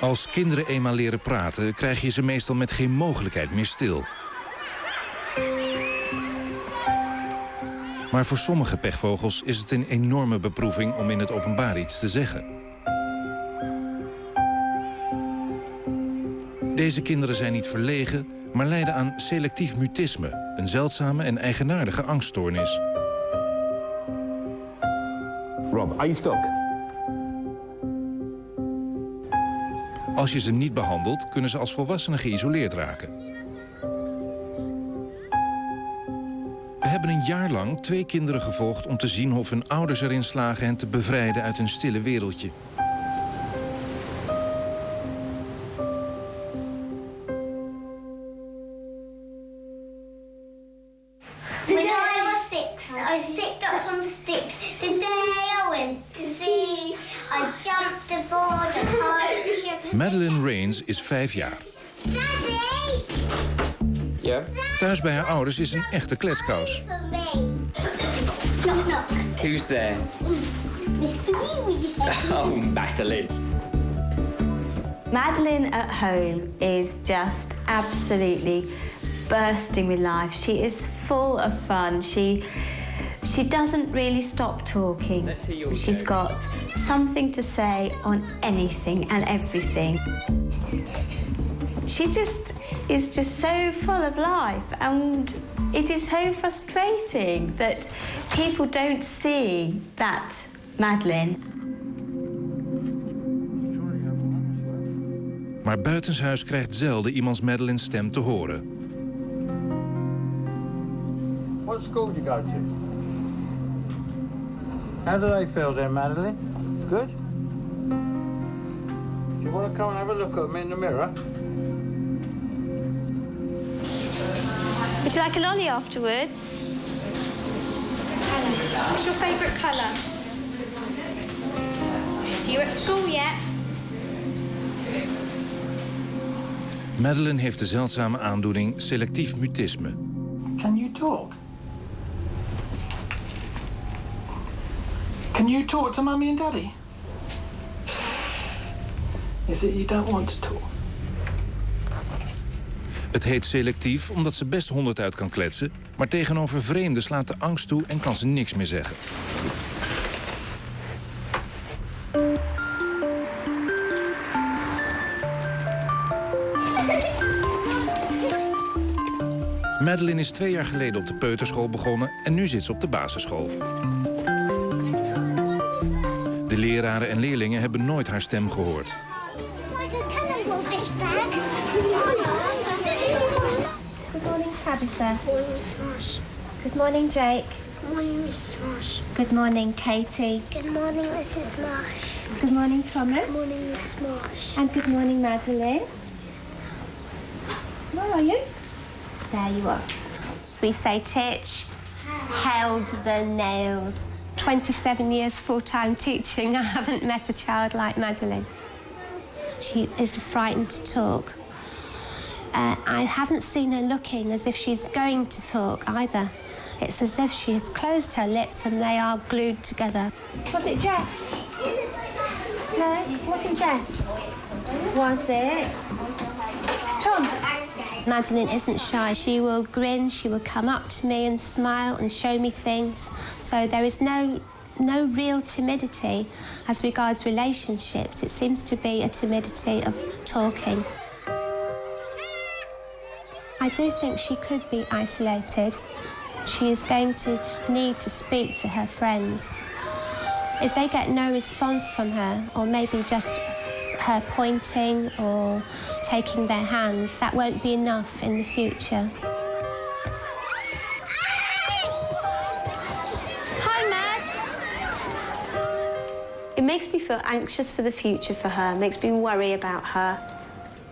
Als kinderen eenmaal leren praten, krijg je ze meestal met geen mogelijkheid meer stil. Maar voor sommige pechvogels is het een enorme beproeving om in het openbaar iets te zeggen. Deze kinderen zijn niet verlegen, maar lijden aan selectief mutisme, een zeldzame en eigenaardige angststoornis. Rob, are you stuck? Als je ze niet behandelt, kunnen ze als volwassenen geïsoleerd raken. We hebben een jaar lang 2 kinderen gevolgd om te zien of hun ouders erin slagen hen te bevrijden uit hun stille wereldje. When I was 6, I picked up some sticks. The day I went to sea, I jumped aboard a pirate ship. Madeleine Rains is 5 jaar. Daddy! Yeah? Thuis bij haar ouders is een echte kletskous. For me. Knock, knock. Who's there? Mr. Wee Wee. Oh, Magdalene. Madeleine at home is just absolutely bursting with life. She is full of fun. She doesn't really stop talking. Let's hear your She's joke. got something to say on anything and everything. She just is just so full of life, and it is so frustrating that people don't see that Madeleine. Maar buitenshuis krijgt zelden iemands Madeleine's stem te horen. What school did you go to? How do they feel then, Madeline? Good? Do you want to come and have a look at them in the mirror? Would you like a lolly afterwards? What's your favourite colour? So you're at school yet? Madeleine heeft de zeldzame aandoening selectief mutisme. Can you talk? Can you talk to Mummy and Daddy? Is it you don't want to talk? Het heet selectief omdat ze best 100 uit kan kletsen, maar tegenover vreemden slaat de angst toe en kan ze niks meer zeggen. Madeleine is 2 jaar geleden op de peuterschool begonnen en nu zit ze op de basisschool. De leraren en leerlingen hebben nooit haar stem gehoord. It's like a cannonball fish bag. Good morning, Tabitha. Good morning, Miss Marsh. Good morning, Jake. Good morning, Mrs. Marsh. Good morning, Katie. Good morning, Mrs. Marsh. Good morning, Thomas. Good morning, Miss Marsh. And good morning, Madeleine. Where are you? There you are. We say Titch held the nails. 27 years full-time teaching, I haven't met a child like Madeleine. She is frightened to talk. I haven't seen her looking as if she's going to talk either. It's as if she has closed her lips and they are glued together. Was it Jess? No, it wasn't Jess. Was it? Tom? Madeleine isn't shy. She will grin, she will come up to me and smile and show me things. So there is no real timidity as regards relationships. It seems to be a timidity of talking. I do think she could be isolated. She is going to need to speak to her friends. If they get no response from her, or maybe just her pointing or taking their hand, that won't be enough in the future. Hi, Mads. It makes me feel anxious for the future for her, makes me worry about her.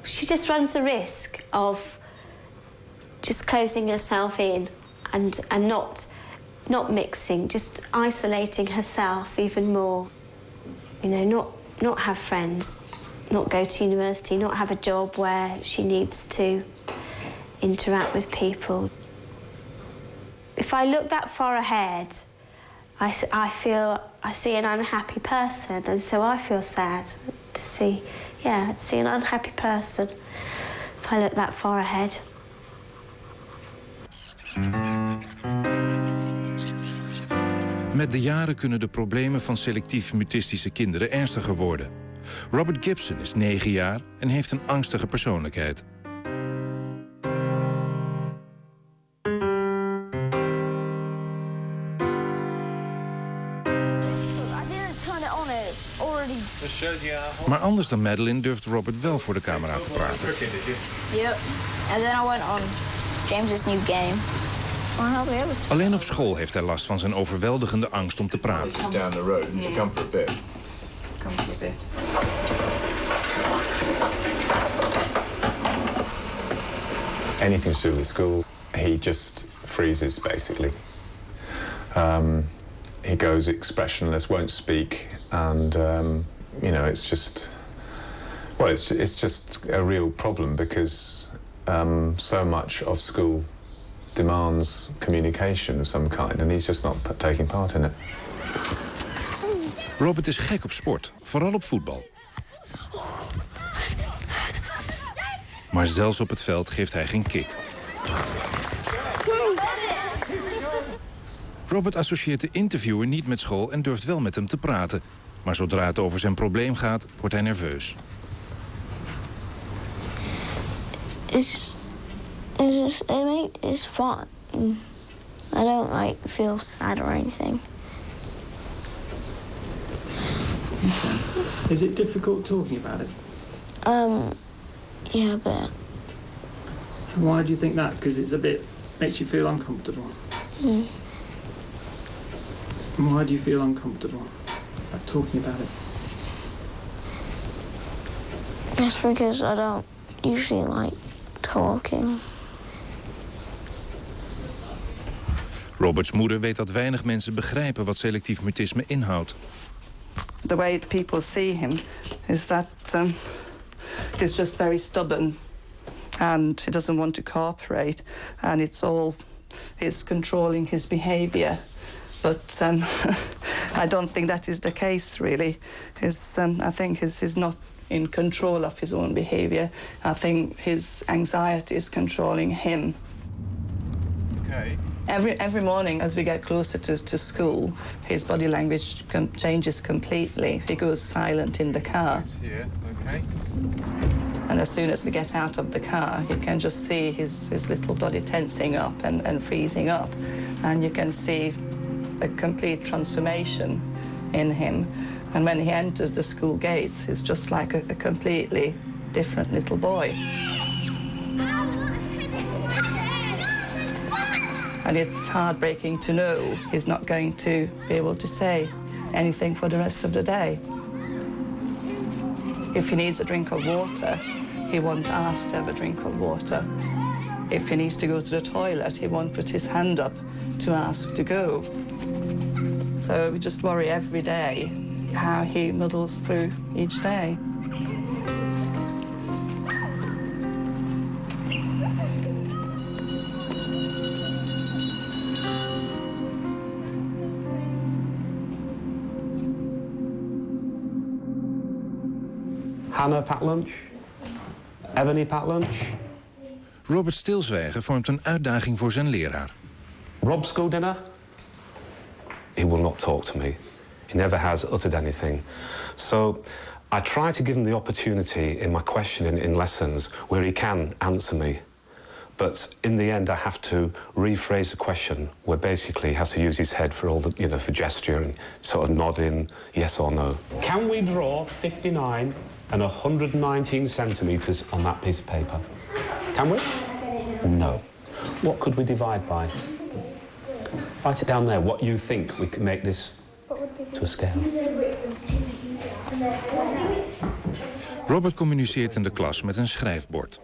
She just runs the risk of just closing herself in and not mixing, just isolating herself even more. You know, not have friends, not go to university, not have a job where she needs to interact with people. If I look that far ahead, I see an unhappy person, and so I feel sad. to see an unhappy person if I look that far ahead. Met de jaren kunnen de problemen van selectief mutistische kinderen ernstiger worden. Robert Gibson is 9 jaar en heeft een angstige persoonlijkheid. Maar anders dan Madeline durft Robert wel voor de camera te praten. Yep. And then I went on James's new game. Alleen op school heeft hij last van zijn overweldigende angst om te praten. Down the road and you come for a bit. Come for a bit. Anything to do with school, he just freezes basically. He goes expressionless, won't speak, and you know, it's just, well, it's just a real problem because so much of school demands communication of some kind, and he's just not taking part in it. Robert is gek op sport, vooral op voetbal. Maar zelfs op het veld geeft hij geen kick. Robert associeert de interviewer niet met school en durft wel met hem te praten. Maar zodra het over zijn probleem gaat, wordt hij nerveus. It's fun. I don't feel sad or anything. Is it difficult talking about it? Yeah, a bit. And why do you think that? Because it's a bit, makes you feel uncomfortable. Mm. And why do you feel uncomfortable about talking about it? That's because I don't usually like talking. Roberts moeder weet dat weinig mensen begrijpen wat selectief mutisme inhoudt. The way people see him is that he's just very stubborn and he doesn't want to cooperate, and it's controlling his behavior. But I don't think that is the case, really. I think he's not in control of his own behavior. I think his anxiety is controlling him. Okay. Every morning as we get closer to school, his body language changes completely. He goes silent in the car. Here, okay. And as soon as we get out of the car, you can just see his little body tensing up and freezing up. And you can see a complete transformation in him. And when he enters the school gates, he's just like a completely different little boy. And it's heartbreaking to know he's not going to be able to say anything for the rest of the day. If he needs a drink of water, he won't ask to have a drink of water. If he needs to go to the toilet, he won't put his hand up to ask to go. So we just worry every day how he muddles through each day. Hannah packed lunch. Ebony packed lunch. Robert stilzwijgen vormt een uitdaging voor zijn leraar. Rob, school dinner? He will not talk to me. He never has uttered anything. So I try to give him the opportunity in my questioning in lessons where he can answer me. But in the end, I have to rephrase the question where basically he has to use his head for all the, for gesture and sort of nodding, yes or no. Can we draw 59 and 119 centimetres on that piece of paper? Can we? No. What could we divide by? Write it down there, what you think we can make this to a scale. Robert communiceert in de klas met een schrijfbord.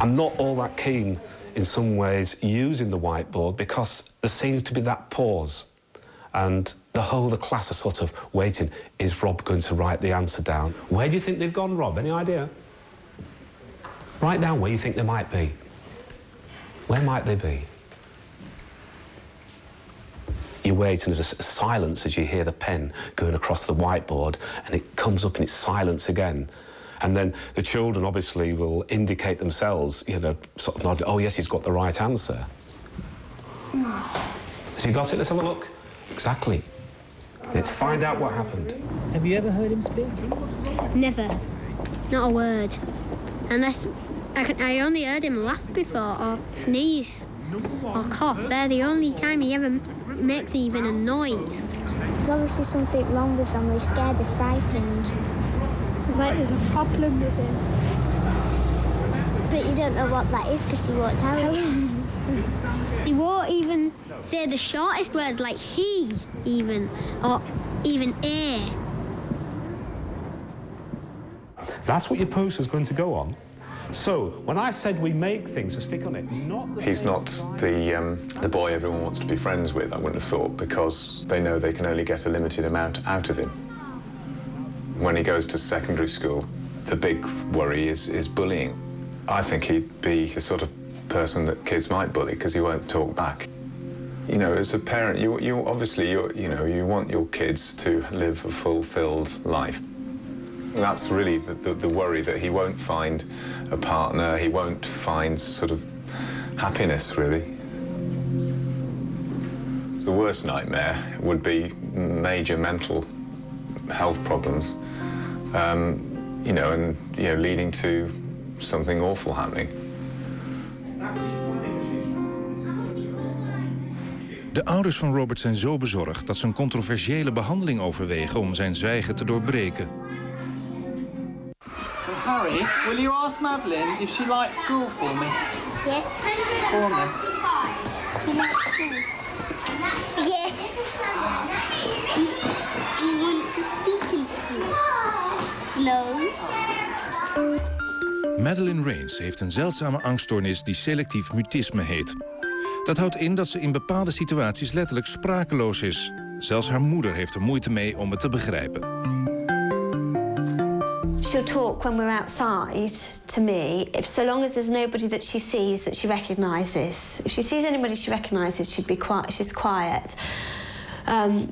I'm not all that keen in some ways using the whiteboard because there seems to be that pause. And the class are sort of waiting. Is Rob going to write the answer down? Where do you think they've gone, Rob? Any idea? Write down where you think they might be. Where might they be? You wait and there's a silence as you hear the pen going across the whiteboard, and it comes up and it's silence again. And then the children obviously will indicate themselves, you know, sort of nodding, oh yes, he's got the right answer. Has he got it? Let's have a look. Exactly. Let's find out what happened. Have you ever heard him speak? Never. Not a word. Unless I only heard him laugh before, or sneeze, or cough. They're the only time he ever makes even a noise. There's obviously something wrong with him. We're scared or frightened. It's like there's a problem with him. But you don't know what that is because he won't tell you. He won't even say the shortest words like he, even, or even a. That's what your poster's going to go on. So, when I said we make things to stick on it, not the He's not the boy everyone wants to be friends with, I wouldn't have thought, because they know they can only get a limited amount out of him. When he goes to secondary school, the big worry is bullying. I think he'd be the sort of person that kids might bully because he won't talk back. You know, as a parent, you obviously, you want your kids to live a fulfilled life. That's really the worry, that he won't find a partner, he won't find sort of happiness, really. The worst nightmare would be major mental health problems, leading to something awful happening. De ouders van Robert zijn zo bezorgd dat ze een controversiële behandeling overwegen om zijn zwijgen te doorbreken. So Harry, will you ask Madeline if she likes school for me? Yeah. For me. You like school? Yes. Do you want to speak in school? No. Madeline Rains heeft een zeldzame angststoornis die selectief mutisme heet. Dat houdt in dat ze in bepaalde situaties letterlijk sprakeloos is. Zelfs haar moeder heeft er moeite mee om het te begrijpen. She'll talk when we're outside to me, if so long as there's nobody that she sees that she recognises. If she sees anybody she recognises, she'd be quiet. She's quiet.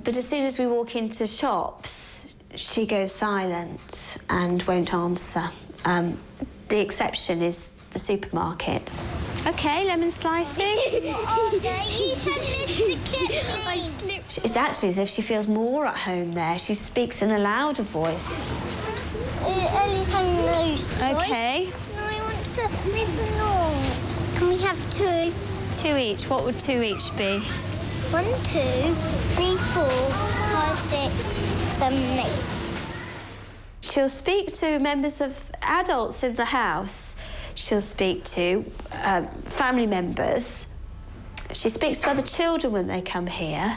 But as soon as we walk into shops, she goes silent and won't answer. The exception is the supermarket. Okay, lemon slices. You said this to get me. It's actually as if she feels more at home there. She speaks in a louder voice. Ellie's having those toys. Okay. No, I want to miss long. Can we have two? Two each. What would two each be? 1, 2, 3, 4, 5, 6, 7, 8. She'll speak to members of adults in the house. She'll speak to family members. She speaks to other children when they come here.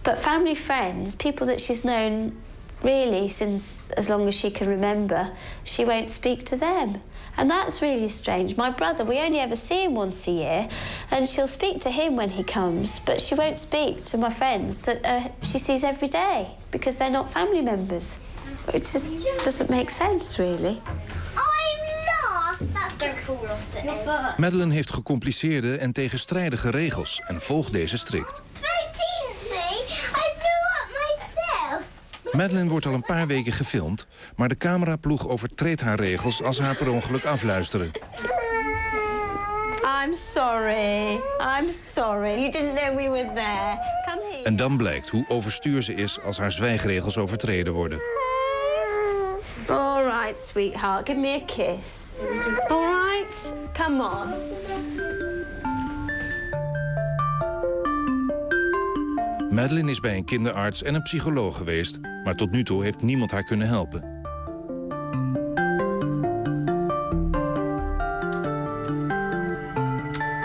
But family friends, people that she's known really since as long as she can remember, she won't speak to them. And that's really strange. My brother, we only ever see him once a year, and she'll speak to him when he comes, but she won't speak to my friends that she sees every day because they're not family members. It just doesn't make sense, really. Madeline heeft gecompliceerde en tegenstrijdige regels en volgt deze strikt. 13, see? I blew up myself. Madeline wordt al een paar weken gefilmd, maar de cameraploeg overtreedt haar regels als ze haar per ongeluk afluisteren. I'm sorry. I'm sorry. You didn't know we were there. Come here. En dan blijkt hoe overstuur ze is als haar zwijgregels overtreden worden. All right, sweetheart. Give me a kiss. All right? Come on. Madeline is bij een kinderarts en een psycholoog geweest, maar tot nu toe heeft niemand haar kunnen helpen.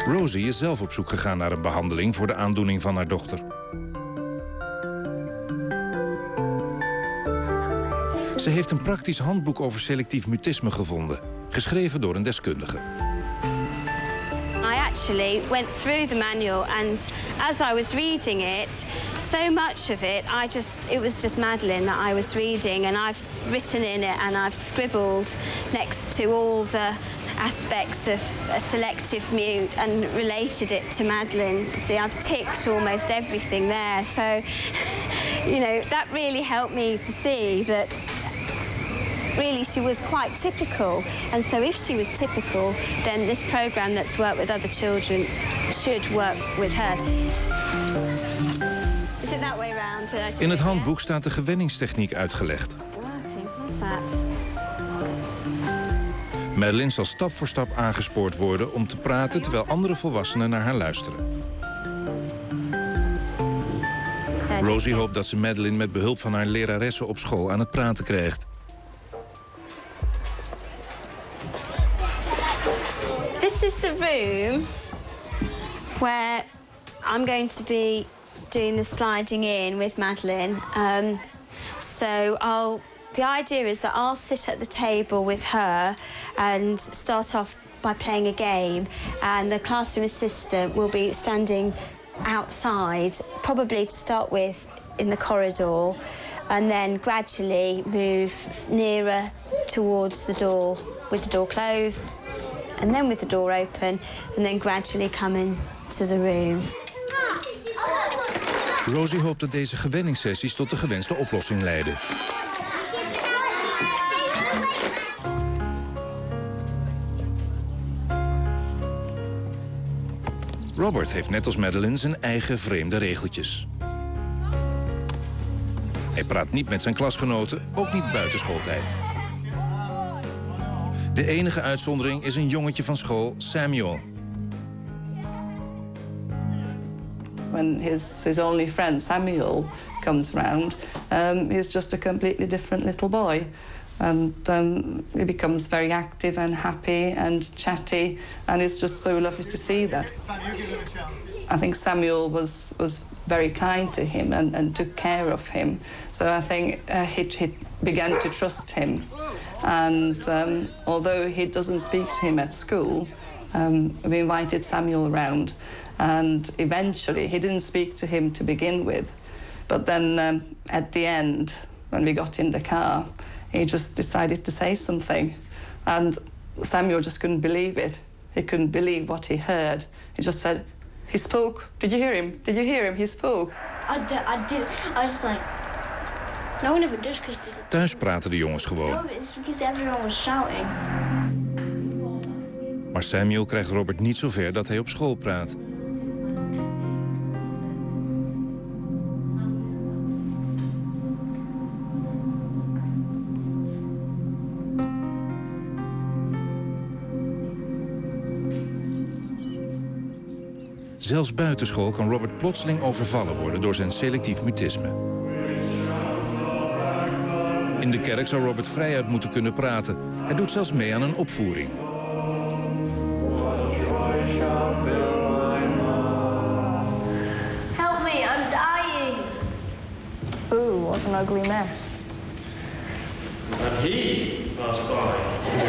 Rosie is zelf op zoek gegaan naar een behandeling voor de aandoening van haar dochter. Ze heeft een praktisch handboek over selectief mutisme gevonden, geschreven door een deskundige. I actually went through the manual, and as I was reading it, so much of it, it was just Madeline that I was reading, and I've written in it and I've scribbled next to all the aspects of a selective mute and related it to Madeline. See, I've ticked almost everything there. So, you know, that really helped me to see that really she was quite typical. And so if she was typical, then this programme that's worked with other children should work with her. Is it that way round? In het handboek staat de gewenningstechniek uitgelegd. Working, what's that? Madeline zal stap voor stap aangespoord worden om te praten terwijl andere volwassenen naar haar luisteren. Rosie hoopt dat ze Madeline met behulp van haar leraressen op school aan het praten krijgt. This is the room where I'm going to be doing the sliding in with Madeline. The idea is that I'll sit at the table with her and start off by playing a game, and the classroom assistant will be standing outside, probably to start with in the corridor, and then gradually move nearer towards the door with the door closed, and then with the door open, and then gradually come into the room. Rosie hoopt dat deze gewenningssessies tot de gewenste oplossing leiden. Robert heeft net als Madeline zijn eigen vreemde regeltjes. Hij praat niet met zijn klasgenoten, ook niet buiten schooltijd. De enige uitzondering is een jongetje van school, Samuel. When his only friend Samuel comes round, he's just a completely different little boy. And he becomes very active and happy and chatty, and it's just so lovely to see that. I think Samuel was very kind to him and took care of him. So I think he began to trust him. And although he doesn't speak to him at school, we invited Samuel around. And eventually, he didn't speak to him to begin with. But then at the end, when we got in the car, he just decided to say something. And Samuel just couldn't believe it. He couldn't believe what he heard. He just said, he spoke. Did you hear him? Did you hear him? He spoke. I did. I was just like, no one ever does. Thuis praten de jongens gewoon. No, it's because everyone was shouting. Maar Samuel krijgt Robert niet zo ver dat hij op school praat. Zelfs buitenschool kan Robert plotseling overvallen worden door zijn selectief mutisme. In de kerk zou Robert vrijuit moeten kunnen praten. Hij doet zelfs mee aan een opvoering. Help me, I'm dying. Ooh, what an ugly mess. And he passed by.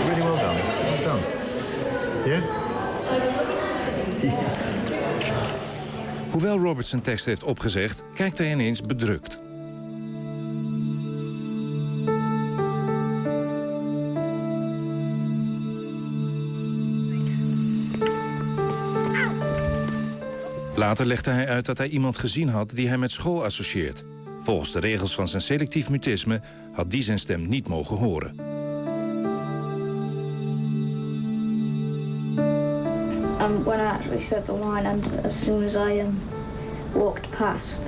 Really well done. Well done. Yeah? Hoewel Robert zijn tekst heeft opgezegd, kijkt hij ineens bedrukt. Later legde hij uit dat hij iemand gezien had die hij met school associeert. Volgens de regels van zijn selectief mutisme had die zijn stem niet mogen horen. When I actually said the line, and as soon as I walked past,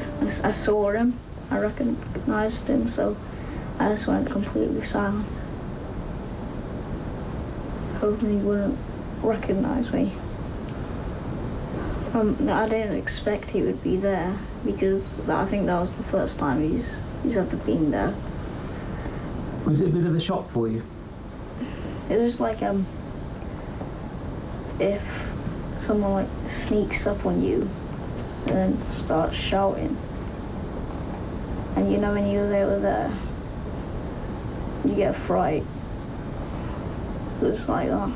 I saw him. I recognised him, so I just went completely silent, hoping he wouldn't recognise me. I didn't expect he would be there, because I think that was the first time he's ever been there. Was it a bit of a shock for you? It was like if someone like sneaks up on you and then starts shouting, and you know when they were there, you get a fright. It's like that.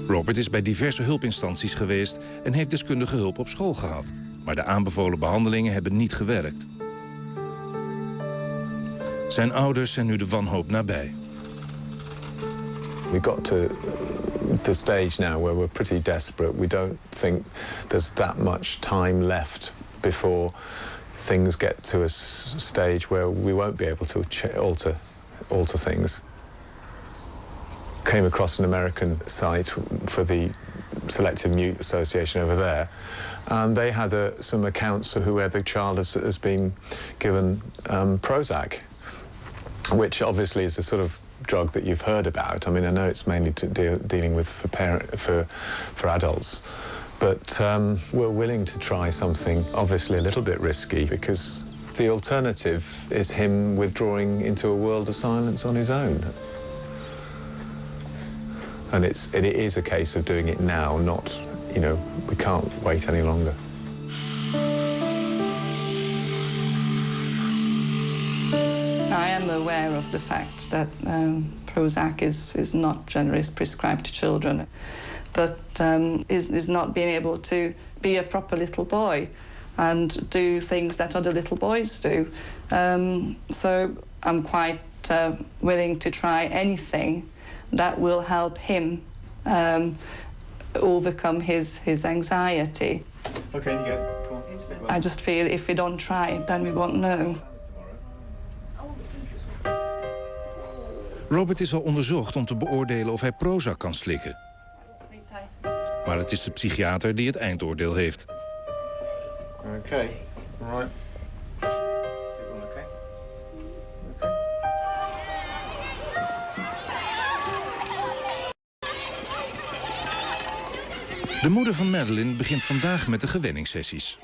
Robert is bij diverse hulpinstanties geweest en heeft deskundige hulp op school gehad. Maar de aanbevolen behandelingen hebben niet gewerkt. Zijn ouders zijn nu de wanhoop nabij. We got to the stage now where we're pretty desperate. We don't think there's that much time left before things get to a stage where we won't be able to alter things. Came across an American site for the Selectief Mutisme Association over there, and they had some accounts of where the child has been given Prozac, which obviously is a sort of drug that you've heard about. I mean, I know it's mainly dealing with for adults, but we're willing to try something obviously a little bit risky, because the alternative is him withdrawing into a world of silence on his own. And it is a case of doing it now, not, you know, we can't wait any longer. I am aware of the fact that Prozac is not generally prescribed to children, but is not being able to be a proper little boy and do things that other little boys do. So I'm quite willing to try anything that will help him overcome his anxiety. Okay, you go. Come on. I just feel if we don't try it, then we won't know. Robert is al onderzocht om te beoordelen of hij Prozac kan slikken. Maar het is de psychiater die het eindoordeel heeft. Okay, all right. De moeder van Madeleine begint vandaag met de gewenningssessies.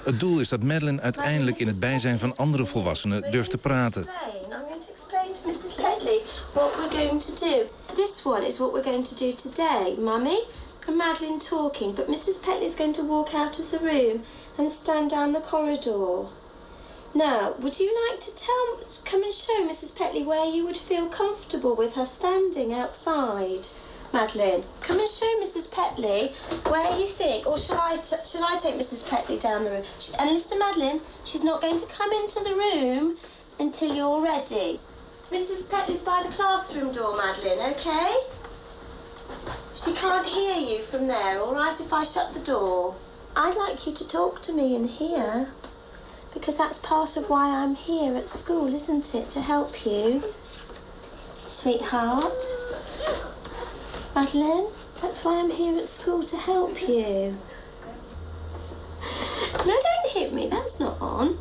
Het doel is dat Madeleine uiteindelijk in het bijzijn van andere volwassenen durft te praten. I'm going to explain to Mrs. Petley what we're going to do. This one is what we're going to do today, Mummy. And Madeleine talking, but Mrs. Petley is going to walk out of the room and stand down the corridor. Now, would you like to come and show Mrs. Petley where you would feel comfortable with her standing outside? Madeleine, come and show Mrs. Petley where you think, or shall I take Mrs. Petley down the room? And listen, Madeleine, she's not going to come into the room until you're ready. Mrs. Petley's by the classroom door, Madeleine, okay? She can't hear you from there, all right, if I shut the door? I'd like you to talk to me in here, because that's part of why I'm here at school, isn't it, to help you? Sweetheart? Madeleine, that's why I'm here at school, to help you. No, don't hit me, that's not on.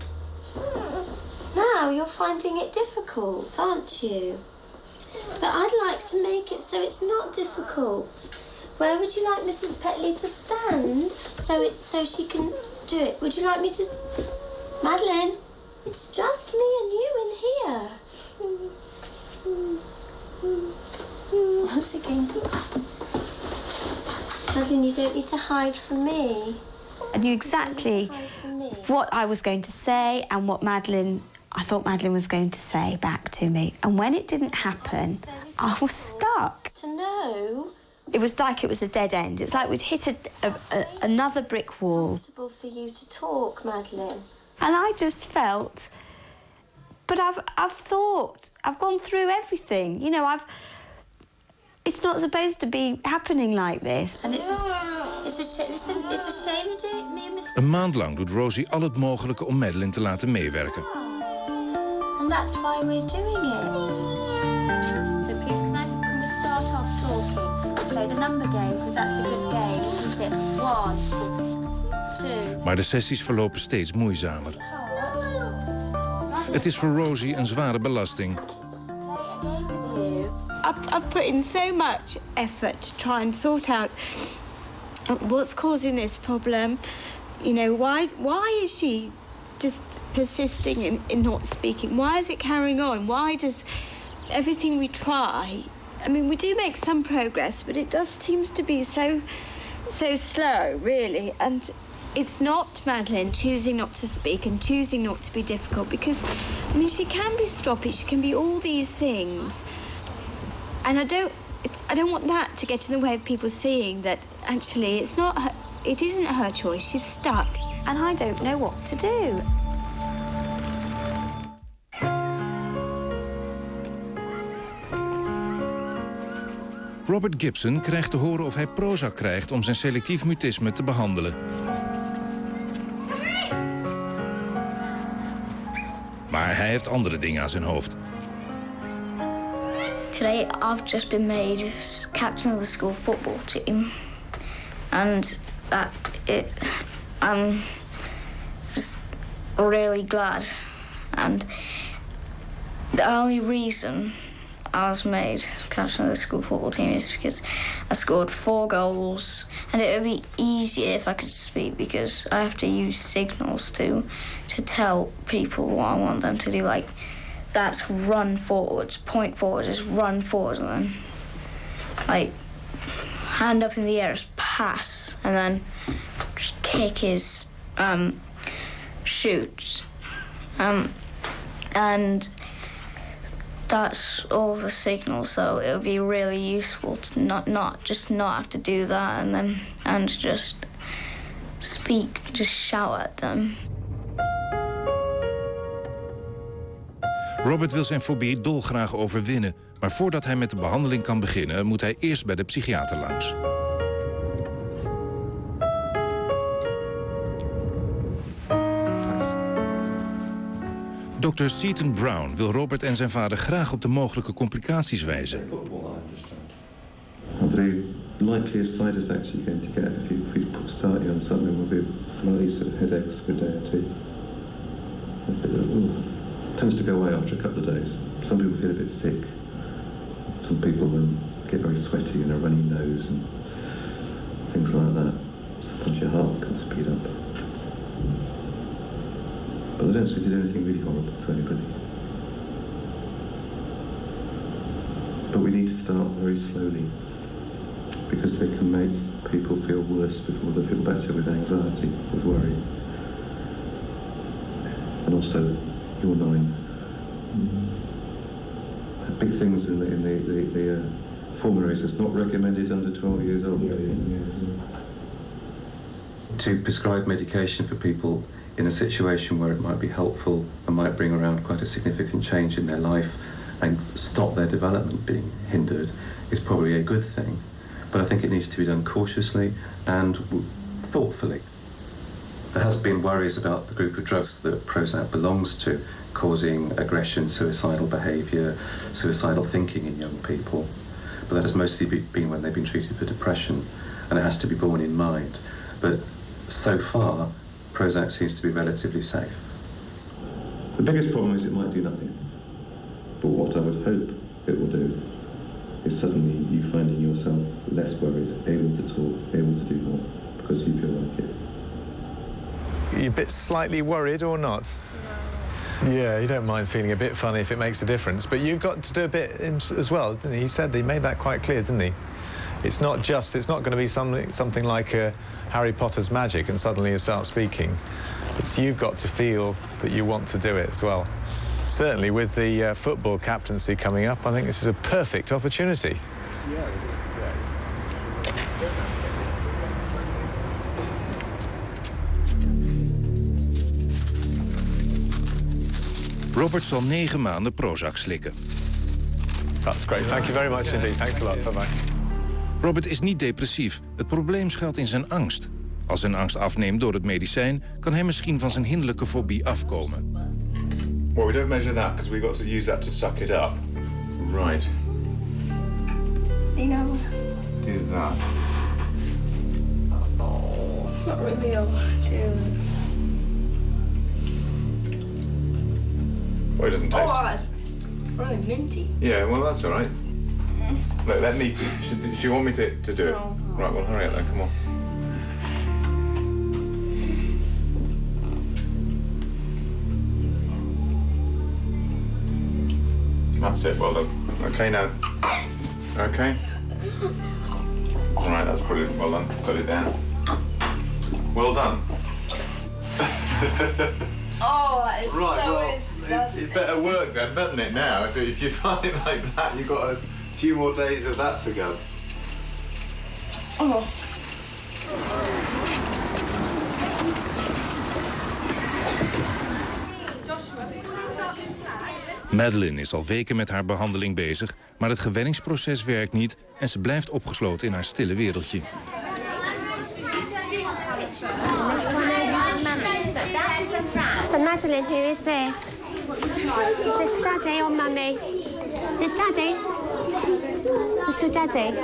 Now you're finding it difficult, aren't you? But I'd like to make it so it's not difficult. Where would you like Mrs. Petley to stand so she can do it? Would you like me to... Madeleine, it's just me and you in here. What's it going to... Madeleine, you don't need to hide from me. I knew exactly what I was going to say and what I thought Madeleine was going to say back to me. And when it didn't happen, I was stuck. To know... It was like it was a dead end. It's like we'd hit another brick wall. Comfortable for you to talk, Madeleine. And I just felt... But I've thought, I've gone through everything. You know, it's not supposed to be happening like this. And it's a shame you do it, me and Miss... Een maand lang doet Rosie al het mogelijke om Madeleine te laten meewerken. And that's why we're doing it. So please, can we start off talking? Play the number game, because that's a good game, isn't it? 1, 2... Maar de sessies verlopen steeds moeizamer. Het is voor Rosie een zware belasting. I've put in so much effort to try and sort out what's causing this problem. You know, why is she just persisting in not speaking? Why is it carrying on? Why does everything we try... I mean, we do make some progress, but it does seems to be so slow, really. And it's not Madeleine choosing not to speak and choosing not to be difficult, because, I mean, she can be stroppy, she can be all these things. And I don't want that to get in the way of people seeing that actually it isn't her choice, she's stuck. And I don't know what to do. Robert Gibson krijgt te horen of hij Prozac krijgt om zijn selectief mutisme te behandelen. Maar hij heeft andere dingen aan zijn hoofd. Today I've just been made captain of the school football team. And I'm just really glad. And the only reason I was made captain of the school football team is because I scored 4 goals, and it would be easier if I could speak because I have to use signals to tell people what I want them to do. Like, that's run forwards, point forward is run forwards, and then like hand up in the air is pass, and then just kick is shoot, and that's all the signals. So it would be really useful to not have to do that, and just speak, just shout at them. Robert wil zijn fobie dolgraag overwinnen, maar voordat hij met de behandeling kan beginnen, moet hij eerst bij de psychiater langs. Dr. Seaton Brown wil Robert en zijn vader graag op de mogelijke complicaties wijzen. The likeliest side effects you're going to get if we start you on something will be likely sort of headaches for a day or two. It tends to go away after a couple of days. Some people feel a bit sick. Some people get very sweaty and a runny nose and things like that. Sometimes your heart can speed up. But I don't see it did anything really horrible to anybody. But we need to start very slowly, because they can make people feel worse before they feel better with anxiety, with worry. And also, you're 9. Big things in the formularies. It's not recommended under 12 years old. To prescribe medication for people in a situation where it might be helpful and might bring around quite a significant change in their life and stop their development being hindered is probably a good thing. But I think it needs to be done cautiously and thoughtfully. There has been worries about the group of drugs that Prozac belongs to causing aggression, suicidal behaviour, suicidal thinking in young people. But that has mostly been when they've been treated for depression, and it has to be borne in mind. But so far, Prozac seems to be relatively safe. The biggest problem is it might do nothing. But what I would hope it will do is suddenly you finding yourself less worried, able to talk, able to do more, because you feel like it. Are you a bit slightly worried or not? No. Yeah, you don't mind feeling a bit funny if it makes a difference, but you've got to do a bit as well, didn't he? He said he made that quite clear, didn't he? It's not going to be something like Harry Potter's magic and suddenly you start speaking. You've got to feel that you want to do it as well. Certainly with the football captaincy coming up, I think this is a perfect opportunity. Robert zal 9 maanden Prozac slikken. That's great. Thank you very much indeed. Thanks a lot. Bye-bye. Robert is niet depressief. Het probleem schuilt in zijn angst. Als zijn angst afneemt door het medicijn, kan hij misschien van zijn hinderlijke fobie afkomen. Well, we don't measure that because we've got to use that to suck it up. Right. You know. Do that. Oh, not really able to do. Well, it doesn't taste. Oh, it's really minty. Yeah, well, that's all right. Look, let me. Do you want me to do it? No. Right, well, hurry up then. Come on. That's it. Well done. Okay, now. Okay. All right, that's brilliant. Well done. Put it down. Well done. Oh, that is Right, so well, disgusting. it better work then, doesn't it, now? If you find it like that, you've got a few more days of that to go. Oh. Madeleine is al weken met haar behandeling bezig, maar het gewenningsproces werkt niet en ze blijft opgesloten in haar stille wereldje. So Madeline, who is this? Is this Daddy or Mummy? Is this Daddy? It's your Daddy.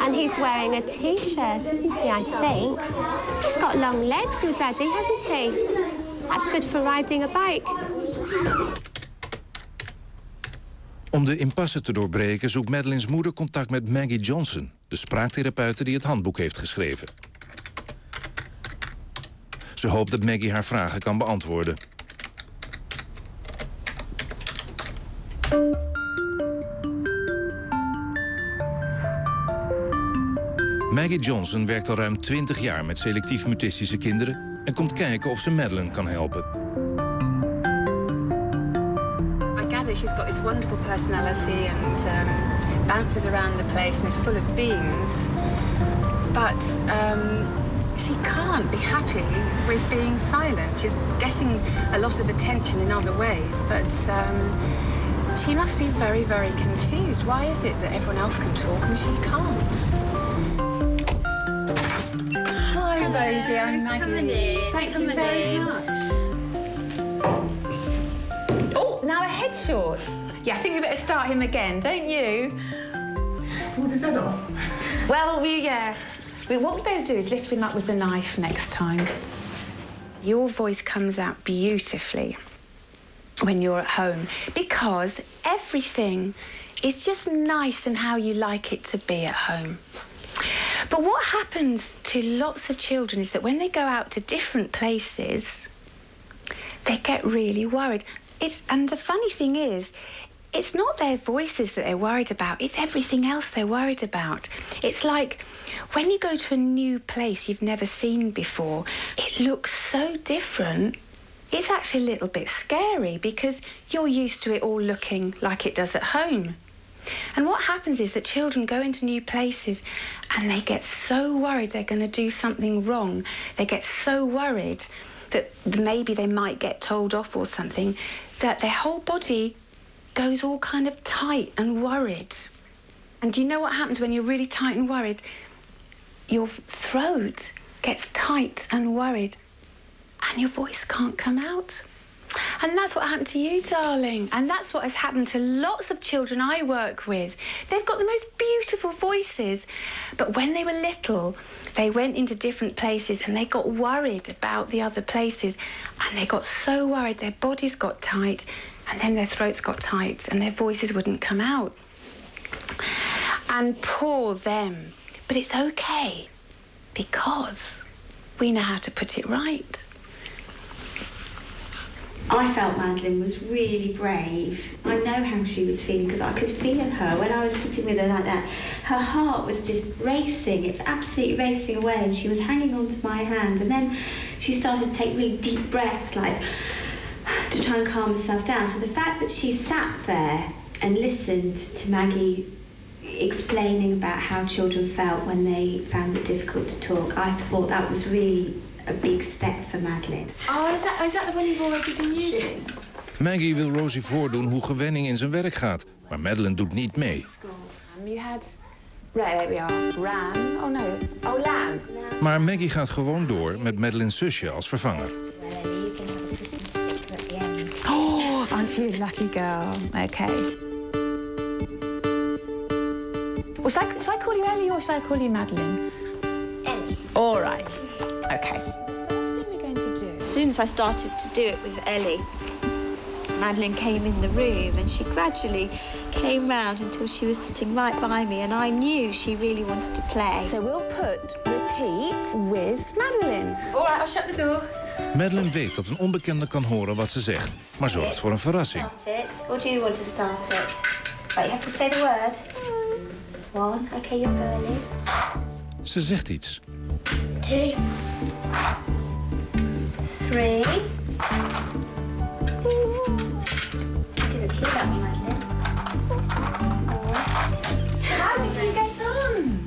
And he's wearing a T-shirt, isn't he, I think? He's got long legs, your Daddy, hasn't he? That's good for riding a bike. Om de impasse te doorbreken zoekt Madeline's moeder contact met Maggie Johnson, de spraaktherapeute die het handboek heeft geschreven. Ze hoopt dat Maggie haar vragen kan beantwoorden. Maggie Johnson werkt al ruim 20 jaar met selectief mutistische kinderen en komt kijken of ze Madeleine kan helpen. I gather she's got this wonderful personality and bounces around the place and is full of beans. But she can't be happy with being silent. She's getting a lot of attention in other ways, but she must be very, very confused. Why is it that everyone else can talk and she can't? Hi, Rosie. I'm Maggie. Thank you very much. Oh, now a head short. Yeah, I think we better start him again, don't you? What is that off? Well, what we better do is lift him up with the knife next time. Your voice comes out beautifully when you're at home because everything is just nice and how you like it to be at home. But what happens to lots of children is that when they go out to different places, they get really worried. And the funny thing is, it's not their voices that they're worried about, it's everything else they're worried about. It's like when you go to a new place you've never seen before, it looks so different. It's actually a little bit scary because you're used to it all looking like it does at home. And what happens is that children go into new places and they get so worried they're going to do something wrong. They get so worried that maybe they might get told off or something, that their whole body goes all kind of tight and worried. And do you know what happens when you're really tight and worried? Your throat gets tight and worried and your voice can't come out. And that's what happened to you, darling. And that's what has happened to lots of children I work with. They've got the most beautiful voices. But when they were little, they went into different places and they got worried about the other places. And they got so worried, their bodies got tight, and then their throats got tight and their voices wouldn't come out. And poor them. But it's okay, because we know how to put it right. I felt Madeleine was really brave. I know how she was feeling because I could feel her when I was sitting with her like that. Her heart was just racing. It's absolutely racing away, and she was hanging on to my hand. And then she started to take really deep breaths, like to try and calm herself down. So the fact that she sat there and listened to Maggie explaining about how children felt when they found it difficult to talk, I thought that was really a big step for Madeleine. Oh, is that the one you've already been using? Maggie wil Rosie voordoen hoe gewenning in zijn werk gaat, maar Madeleine doet niet mee. You had... Right, there we are. Ram. Oh no. Oh, lamb. Maar Maggie gaat gewoon door met Madeleine's zusje als vervanger. Oh, aren't you a lucky girl? Okay. Well, should I call you Ellie or should I call you Madeleine? Ellie. All right. Okay. The first thing we're going to do, as soon as I started to do it with Ellie, Madeleine came in the room and she gradually came round until she was sitting right by me, and I knew she really wanted to play. So we'll repeat with Madeleine. All right, I'll shut the door. Madeleine weet dat een onbekende kan horen wat ze zegt, maar zorgt voor een verrassing. Start it, or do you want to start it? Right, you have to say the word. 1, okay, you're girly. Ze zegt iets. 2, 3. I didn't hear that, Madeleine. 4. How did you get on?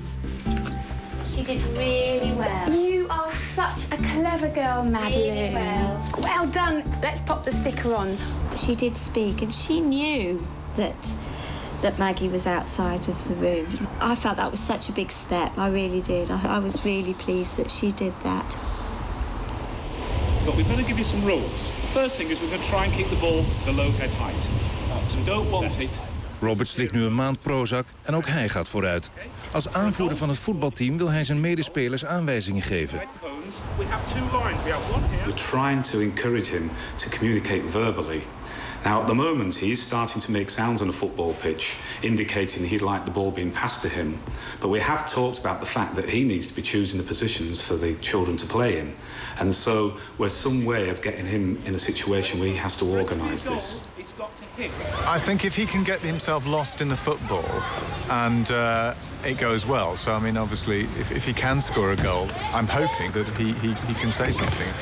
She did really well. You are such a clever girl, Madeleine. Really well. Well done. Let's pop the sticker on. she did speak, and she knew that Maggie was outside of the room. I felt that was such a big step. I really did. I was really pleased that she did that. But we better give you some rules. The first thing is we're going to try and keep the ball below head height. So we don't want it. Robert slikt nu een maand Prozac en ook hij gaat vooruit. Als aanvoerder van het voetbalteam wil hij zijn medespelers aanwijzingen geven. We're trying to encourage him to communicate verbally. Now, at the moment, he is starting to make sounds on a football pitch, indicating he'd like the ball being passed to him. But we have talked about the fact that he needs to be choosing the positions for the children to play in. And so we're some way of getting him in a situation where he has to organise this. I think if he can get himself lost in the football and it goes well, so I mean, obviously, if he can score a goal, I'm hoping that he can say something.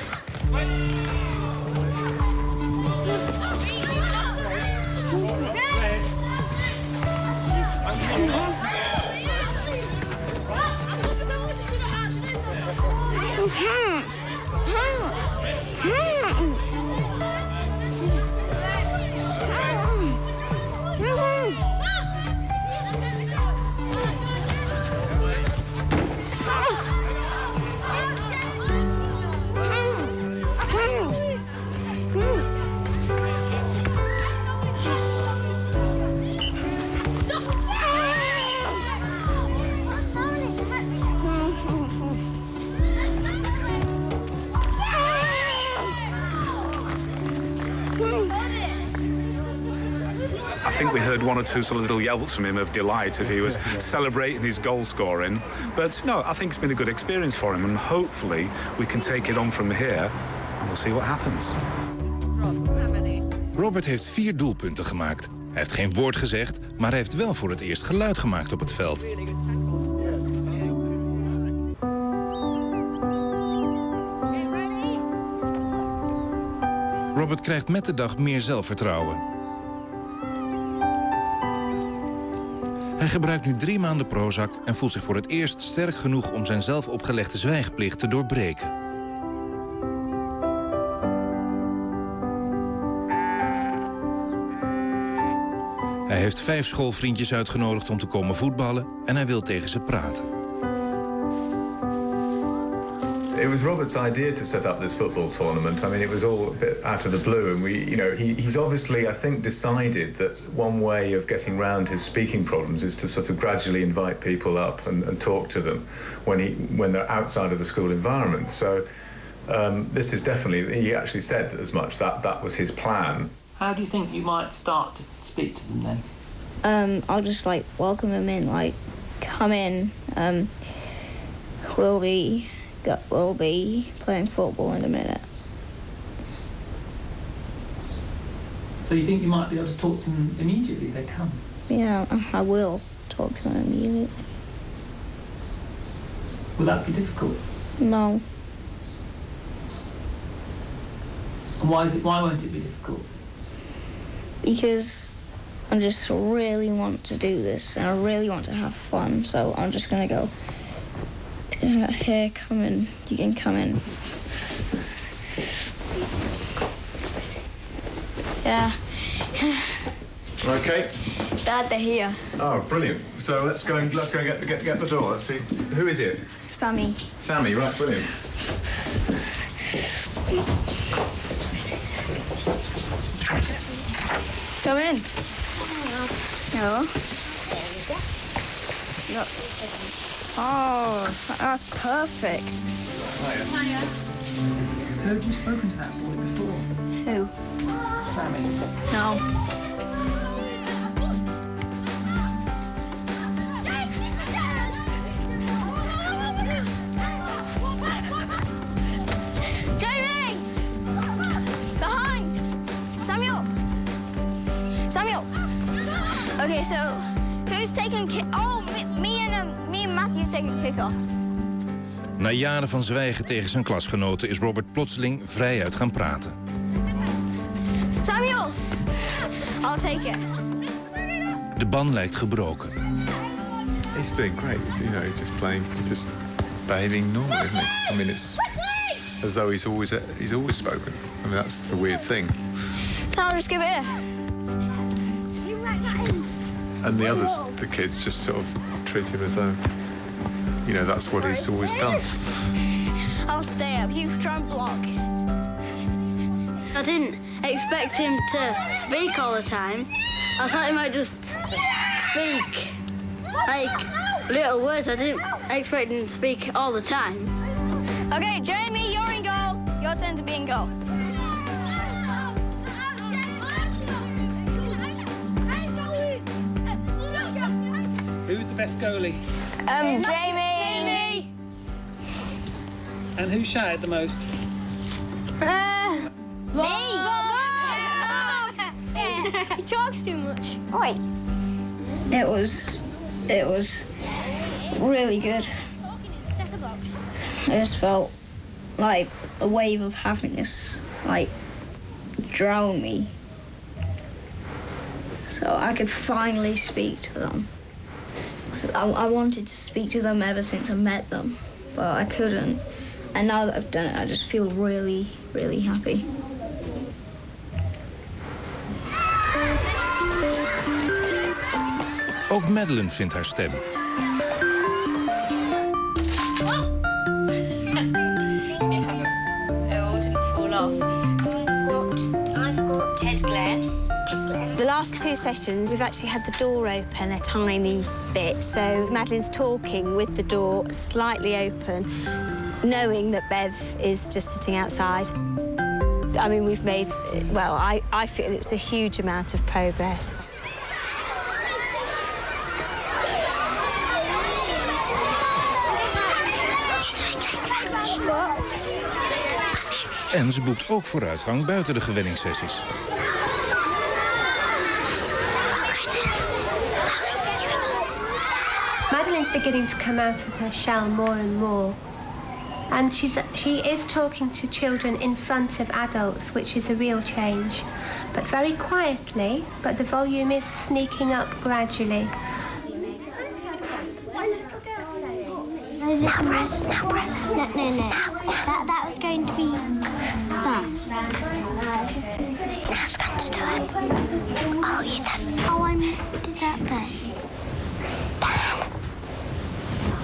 I think we heard one or two sort of little yelps from him of delight as he was celebrating his goal scoring. But no, I think it's been a good experience for him, and hopefully we can take it on from here and we'll see what happens. Robert heeft 4 doelpunten gemaakt. Hij heeft geen woord gezegd, maar hij heeft wel voor het eerst geluid gemaakt op het veld. Robert krijgt met de dag meer zelfvertrouwen. Hij gebruikt nu 3 maanden Prozac en voelt zich voor het eerst sterk genoeg om zijn zelf opgelegde zwijgplicht te doorbreken. Hij heeft 5 schoolvriendjes uitgenodigd om te komen voetballen en hij wil tegen ze praten. It was Robert's idea to set up this football tournament. I mean, it was all a bit out of the blue, and he's obviously, I think, decided that one way of getting round his speaking problems is to sort of gradually invite people up and talk to them when they're outside of the school environment. So this is definitely, he actually said as much, that was his plan. How do you think you might start to speak to them then? I'll just like welcome them in, like come in. We'll be playing football in a minute. So you think you might be able to talk to them immediately? They come. Yeah, I will talk to them immediately. Will that be difficult? No. And why won't it be difficult? Because I just really want to do this and I really want to have fun, so I'm just gonna go, here, come in, you can come in. Yeah. Okay. Dad, they're here. Oh, brilliant. So let's go get the door. Let's see. Who is it? Sammy. Sammy, right, brilliant. Come in. Hello. No. Oh, that's perfect. So have you spoken to that boy before? Who? Sammy. No. Jamie! Behind! Samuel! Samuel! Okay, so who's taking kick? Oh, me and Matthew taking kick-off. Na jaren van zwijgen tegen zijn klasgenoten is Robert plotseling vrijuit gaan praten. Samuel! I'll take it. De band lijkt gebroken. He's doing great. He's just behaving normally, isn't he? I mean, it's as though he's always spoken. I mean, that's the weird thing. So I'll just give it here. And the others, the kids, just sort of treat him as though, you know, that's what he's always done. I'll stay up. You try and block. I didn't expect him to speak all the time. I thought he might just speak, like, little words. I didn't expect him to speak all the time. Okay, Jamie, you're in goal. Your turn to be in goal. Who's the best goalie? Jamie. And who shouted the most? Me. He talks too much. Oi. It was really good. I just felt like a wave of happiness, like, drown me. So I could finally speak to them. I wanted to speak to them ever since I met them, but I couldn't. And now that I've done it, I just feel really, really happy. Ook Madeline vindt haar stem. The last 2 sessions, we've actually had the door open a tiny bit, so Madeline's talking with the door slightly open, knowing that Bev is just sitting outside. I mean, we've made, well, I feel it's a huge amount of progress. En ze boekt ook vooruitgang buiten de gewenningssessies. Madeline's beginning to come out of her shell more and more. And she is talking to children in front of adults, which is a real change. But very quietly, but the volume is sneaking up gradually. Now press. No. That was going to be that. Now it's going to do it. Oh, yeah, that's... Oh, I did that bit. Dan,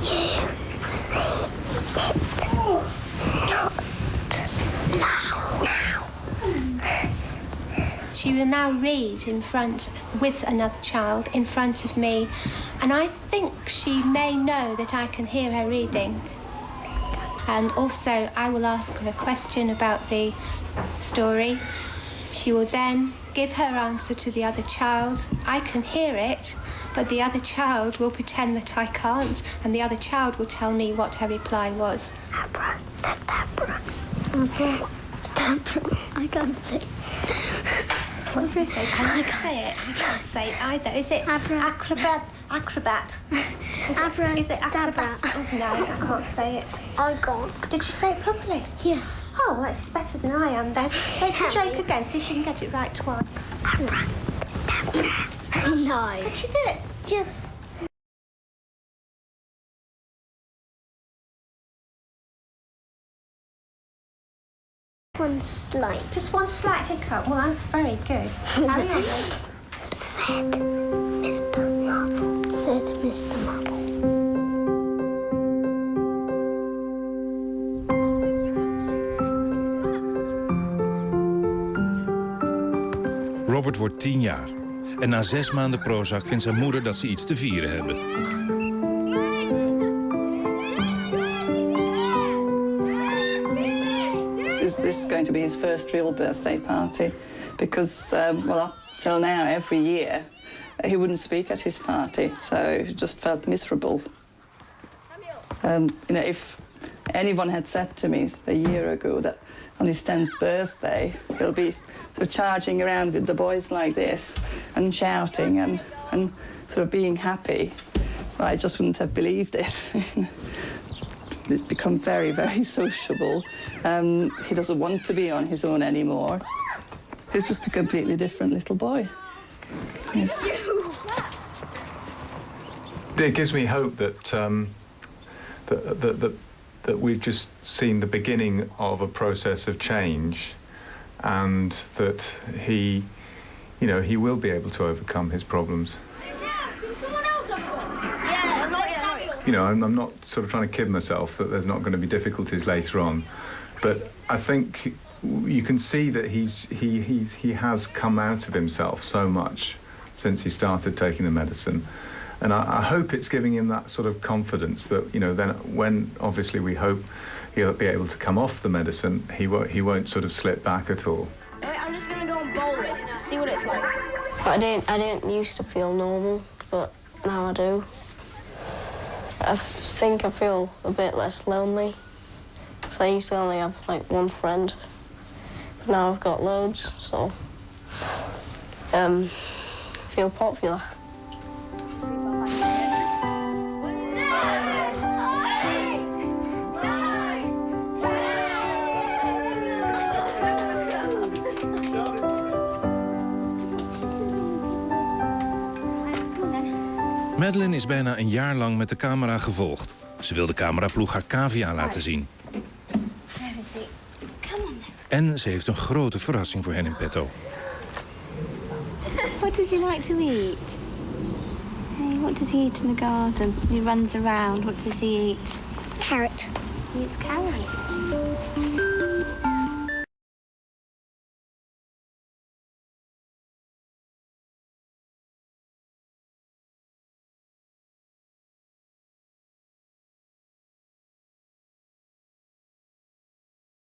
you see it. Not now. She will now read in front, with another child, in front of me. And I think she may know that I can hear her reading. And also, I will ask her a question about the story. She will then give her answer to the other child. I can hear it, but the other child will pretend that I can't, and the other child will tell me what her reply was. Abracadabra. I can't say. What does it say? Can I say it? I can't say it either. Is it acrobat? Acrobat. Is it acrobat? Oh, no, I can't say it. I can't. Did you say it properly? Yes. Oh, well, that's better than I am then. Say the joke again, see if she can get it right twice. No. Did she do it? Yes. One slight. Just one slight hiccup. Well, that's very good. Carry on. Said Mr. Marble. Said Mr. Marble. Robert wordt 10 jaar. En na 6 maanden Prozac vindt zijn moeder dat ze iets te vieren hebben. This is going to be his first real birthday party because, well, up till now, every year, he wouldn't speak at his party, so he just felt miserable. You know, if anyone had said to me a year ago that on his 10th birthday, he'll be sort of charging around with the boys like this and shouting and sort of being happy, well, I just wouldn't have believed it. He's become very, very sociable. He doesn't want to be on his own anymore. He's just a completely different little boy. Yes. It gives me hope that that we've just seen the beginning of a process of change and that he, you know, he will be able to overcome his problems. You know, I'm not sort of trying to kid myself that there's not going to be difficulties later on, but I think you can see that he has come out of himself so much since he started taking the medicine, and I hope it's giving him that sort of confidence that, you know, then when obviously we hope he'll be able to come off the medicine, he won't sort of slip back at all. I'm just gonna go and bowl it, see what it's like. I didn't used to feel normal, but now I do. I think I feel a bit less lonely. So I used to only have like one friend, but now I've got loads, so feel popular. Madeleine is bijna een jaar lang met de camera gevolgd. Ze wil de cameraploeg haar cavia laten zien. En ze heeft een grote verrassing voor hen in petto. What does he like to eat? Hey, what does he eat in the garden? He runs around. What does he eat? Carrot. He eats carrot.